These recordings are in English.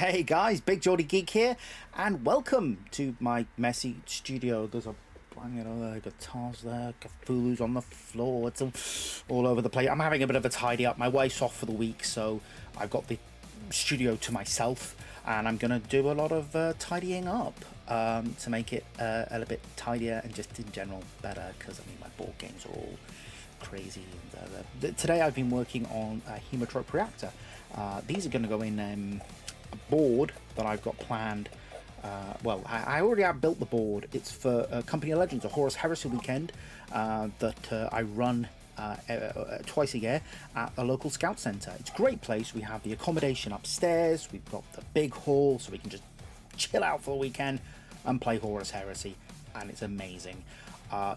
Hey guys, Big Geordie Geek here, and welcome to my messy studio. There's a guitars there, Cthulhu's on the floor, it's all over the place. I'm having a bit of a tidy up. My wife's off for the week, so I've got the studio to myself, and I'm going to do a lot of tidying up to make it a little bit tidier and just in general better, because I mean my board games are all crazy. Today I've been working on a hemotrope reactor. These are going to go in a board that I've got planned. I already have built the board. It's for Company of Legends, a Horus Heresy weekend that I run twice a year at a local scout centre. It's a great place. We have the accommodation upstairs, we've got the big hall, so we can just chill out for the weekend and play Horus Heresy, and it's amazing.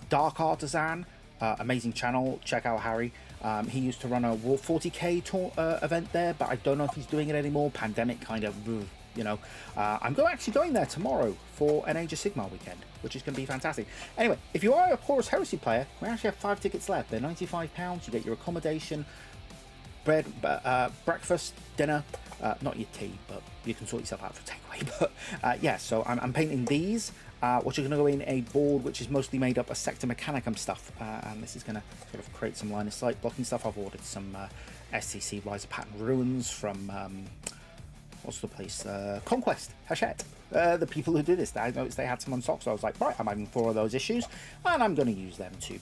Dark Artisan, amazing channel, check out Harry. He used to run a 40k event there, but I don't know if he's doing it anymore. Pandemic kind of, you know. I'm actually going there tomorrow for an Age of Sigmar weekend, which is going to be fantastic. Anyway, if you are a Horus Heresy player, we actually have 5 tickets left. They're £95. You get your accommodation, bread, breakfast, dinner, not your tea, but you can sort yourself out for takeaway. But yeah, so I'm painting these, which are going to go in a board which is mostly made up of Sector Mechanicum stuff, and this is going to sort of create some line of sight blocking stuff. I've ordered some STC Rise of Pattern Ruins from what's the place, Conquest, Hachette, the people who do this. I noticed they had some on stock, so I was like, right, I'm having 4 of those issues, and I'm going to use them to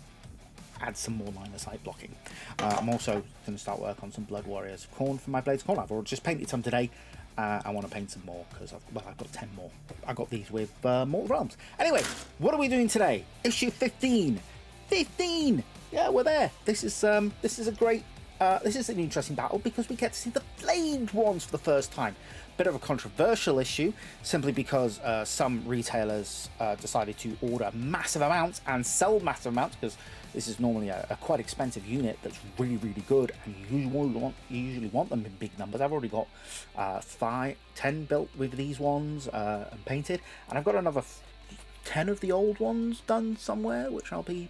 add some more line of sight blocking. I'm also going to start work on some Blood Warriors of Khorne for my Blades of Khorne. I've already just painted some today. I want to paint some more because I've got 10 more. I got these with Mortal Realms. Anyway, what are we doing today? Issue 15. 15. Yeah, we're there. This is a great. This is an interesting battle because we get to see the flamed ones for the first time. Bit of a controversial issue, simply because some retailers decided to order massive amounts and sell massive amounts, because this is normally a quite expensive unit that's really, really good, and you usually want them in big numbers. I've already got 10 built with these ones and painted, and I've got another 10 of the old ones done somewhere, which I'll be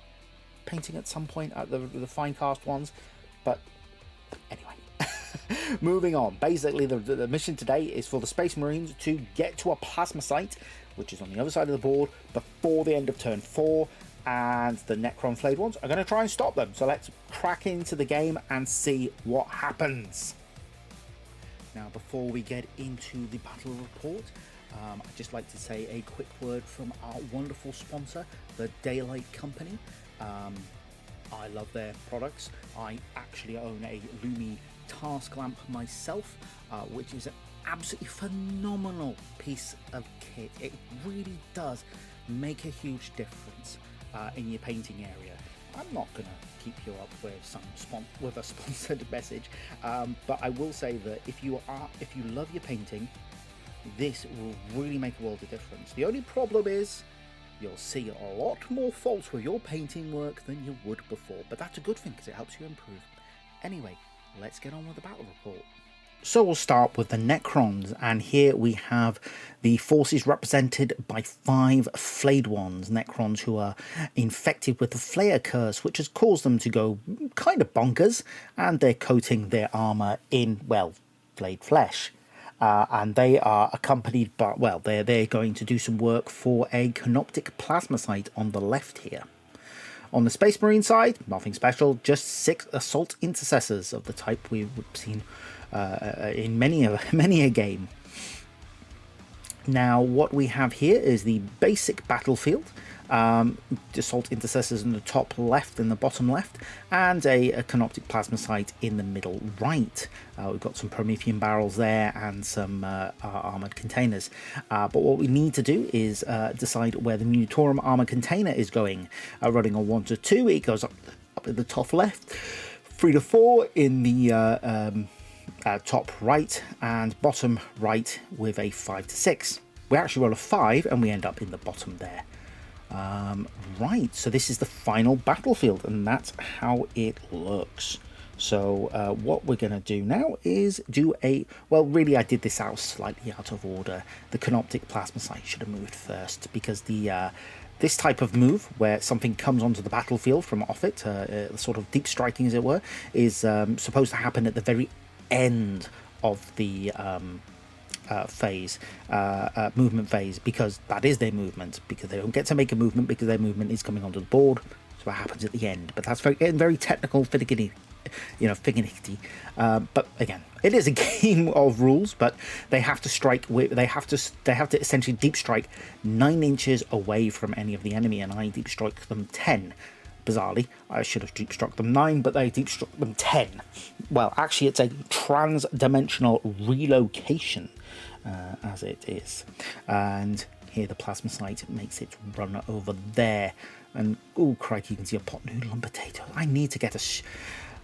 painting at some point at the fine cast ones. But anyway, moving on. Basically, the mission today is for the Space Marines to get to a plasma site, which is on the other side of the board, before the end of turn 4, and the Necron flayed ones are going to try and stop them. So let's crack into the game and see what happens. Now, before we get into the battle report, I'd just like to say a quick word from our wonderful sponsor, the Daylight Company. I love their products. I actually own a Lumi task lamp myself, which is an absolutely phenomenal piece of kit. It really does make a huge difference in your painting area. I'm not going to keep you up with a sponsored message, but I will say that if you love your painting, this will really make a world of difference. The only problem is you'll see a lot more faults with your painting work than you would before, but that's a good thing because it helps you improve. Anyway, let's get on with the battle report. So we'll start with the Necrons, and here we have the forces represented by 5 flayed ones, Necrons who are infected with the Flayer curse, which has caused them to go kind of bonkers, and they're coating their armour in, well, flayed flesh. And they are accompanied by, well, they're going to do some work for a canoptic plasma site on the left here. On the Space Marine side, nothing special, just 6 assault intercessors of the type we've seen in many a game. Now, what we have here is the basic battlefield. Assault intercessors in the top left and the bottom left, and a canoptic plasma site in the middle right. We've got some Promethean barrels there and some armored containers, but what we need to do is decide where the Munitorum armor container is going. Running on 1 to 2, it goes up in the top left, 3 to 4 in the top right, and bottom right with a 5 to 6. We actually roll a 5 and we end up in the bottom there. Right, so this is the final battlefield, and that's how it looks. So what we're going to do now is do really I did this slightly out of order. The canoptic plasma site should have moved first, because this type of move, where something comes onto the battlefield from off it, sort of deep striking as it were, is supposed to happen at the very end of the phase, movement phase, because that is their movement, because they don't get to make a movement because their movement is coming onto the board. So what happens at the end, but that's very technical, finicky. But again, it is a game of rules, but they have to strike with, they have to essentially deep strike 9 inches away from any of the enemy, and I deep strike them 10. Bizarrely, I should have deep struck them 9, but they deep struck them 10. Well, actually, it's a trans-dimensional relocation, as it is. And here the plasma sight makes it run over there. And, oh, crikey, you can see a pot noodle and potato. I need to get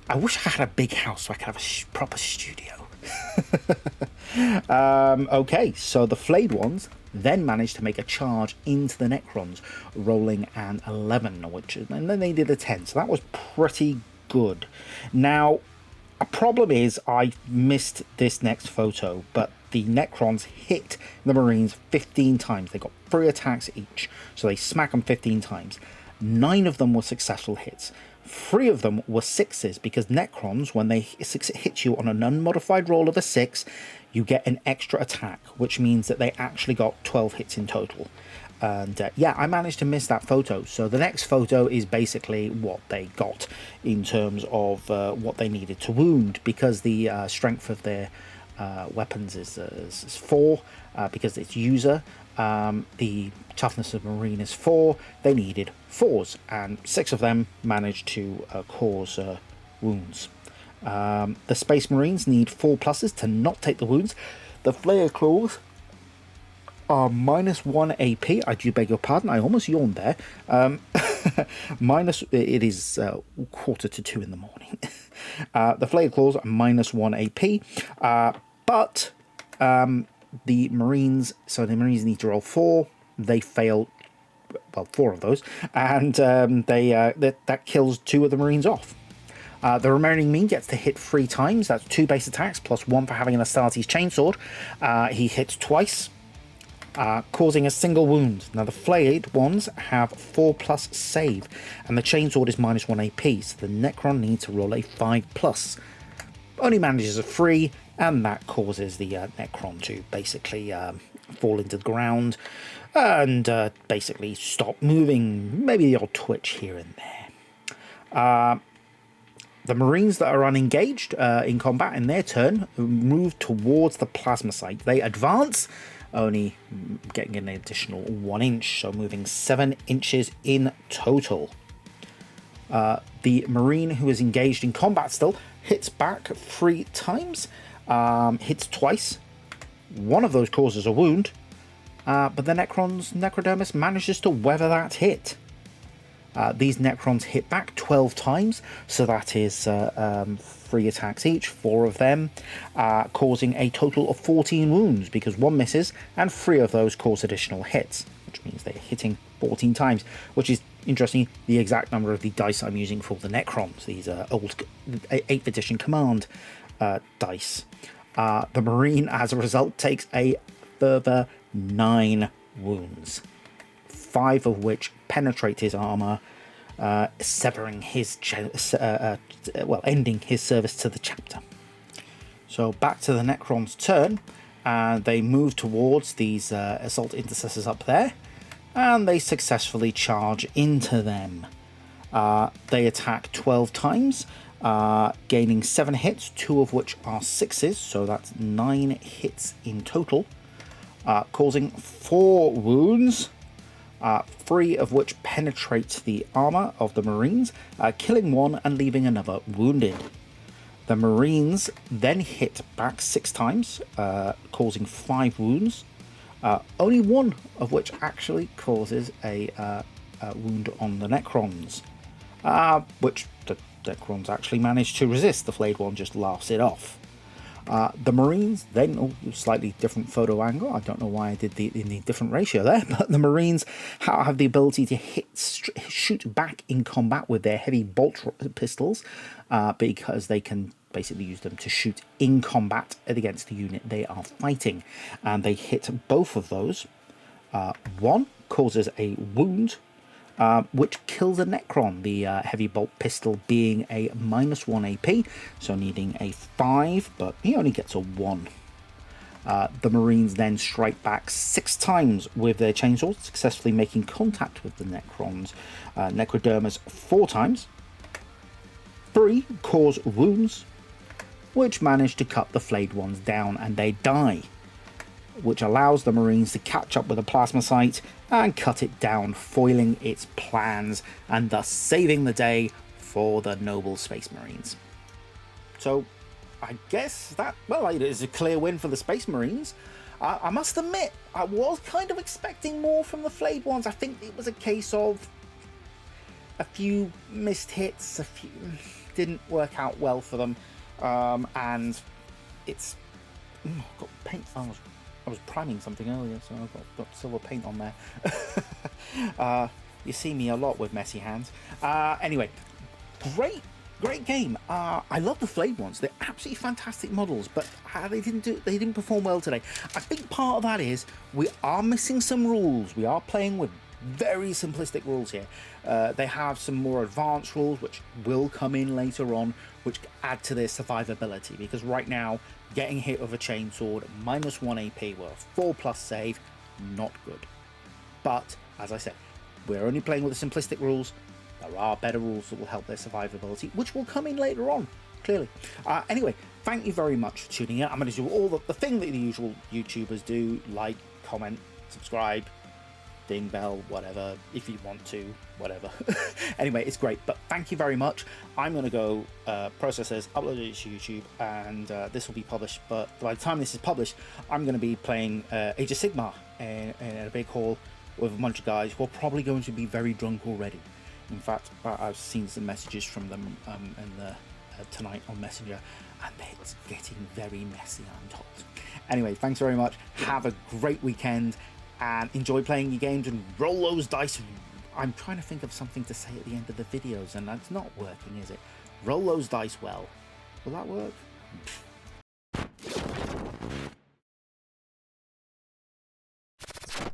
I wish I had a big house so I could have a proper studio. Okay, so the flayed ones then managed to make a charge into the Necrons, rolling an 11, and then they did a 10, so that was pretty good. Now, a problem is I missed this next photo, but the Necrons hit the Marines 15 times. They got 3 attacks each, so they smack them 15 times. 9 of them were successful hits. 3 of them were 6s, because Necrons, when they hit you on an unmodified roll of a 6, you get an extra attack, which means that they actually got 12 hits in total. And yeah, I managed to miss that photo. So the next photo is basically what they got in terms of what they needed to wound, because the strength of their weapons is 4, because it's user. The toughness of Marine is 4. They needed 4s, and 6 of them managed to cause wounds. The Space Marines need 4 pluses to not take the wounds. The Flayer Claws are -1 AP. I do beg your pardon, I almost yawned there. It is 1:45 in the morning. The Flayer Claws are -1 AP, but the Marines need to roll 4. They fail, well, 4 of those, and that kills 2 of the Marines off. The remaining Marine gets to hit 3 times. That's 2 base attacks plus 1 for having an Astartes chainsword. He hits twice, causing a single wound. Now the flayed ones have 4+ save, and the chainsword is -1 AP, so the Necron needs to roll a 5+. Only manages a 3, and that causes the Necron to basically fall into the ground and basically stop moving, maybe the odd twitch here and there. The Marines that are unengaged in combat in their turn move towards the plasma site. They advance, only getting an additional 1 inch, so moving 7 inches in total. The Marine who is engaged in combat still hits back 3 times, hits twice. 1 of those causes a wound, but the Necrodermis manages to weather that hit. These Necrons hit back 12 times, so that is 3 attacks each, 4 of them, causing a total of 14 wounds, because 1 misses and 3 of those cause additional hits, which means they're hitting 14 times, which is, interesting, the exact number of the dice I'm using for the Necrons. These are old 8th edition command dice. The Marine, as a result, takes a further 9 wounds, 5 of which penetrate his armor, severing his ending his service to the chapter. So back to the Necron's turn, and they move towards these assault intercessors up there, and they successfully charge into them. They attack 12 times, gaining 7 hits, 2 of which are 6s, so that's 9 hits in total, causing 4 wounds, 3 of which penetrate the armor of the Marines, killing 1 and leaving another wounded. The Marines then hit back 6 times, causing 5 wounds, only 1 of which actually causes a wound on the Necrons, which the Necrons actually managed to resist. The flayed one just laughs it off. The Marines then, slightly different photo angle, I don't know why I did the different ratio there, but the Marines have the ability to shoot back in combat with their heavy bolt pistols, because they can basically use them to shoot in combat against the unit they are fighting, and they hit both of those. 1 causes a wound, which kills a Necron, the heavy bolt pistol being a -1 AP, so needing a 5, but he only gets a 1. The Marines then strike back 6 times with their chainsaws, successfully making contact with the Necrons. Necrodermers 4 times. 3 cause wounds, which manage to cut the flayed ones down and they die, which allows the Marines to catch up with the plasma sight and cut it down, foiling its plans and thus saving the day for the noble Space Marines. So I guess that, well, it is a clear win for the Space Marines. I must admit, I was kind of expecting more from the flayed ones. I think it was a case of a few missed hits, a few didn't work out well for them, and it's got paint. I was priming something earlier, so I've got silver paint on there. You see me a lot with messy hands. Anyway, great game. I love the flayed ones. They're absolutely fantastic models, but they didn't perform well today. I think part of that is we are missing some rules. We are playing with very simplistic rules here. They have some more advanced rules which will come in later on, which add to their survivability, because right now getting hit with a chainsword, -1 AP with a 4+ save, not good. But as I said, we're only playing with the simplistic rules. There are better rules that will help their survivability, which will come in later on, clearly. Anyway, thank you very much for tuning in. I'm going to do all the thing that the usual YouTubers do: like, comment, subscribe, ding bell, whatever, if you want to, whatever. Anyway, it's great, but thank you very much. I'm going to go process this, upload it to YouTube, and this will be published, but by the time this is published, I'm going to be playing Age of Sigmar in a big hall with a bunch of guys who are probably going to be very drunk already. In fact, I've seen some messages from them tonight on Messenger, and it's getting very messy, I'm told. Anyway, thanks very much. Have a great weekend, and enjoy playing your games and roll those dice. I'm trying to think of something to say at the end of the videos, and that's not working, is it? Roll those dice well. Will that work?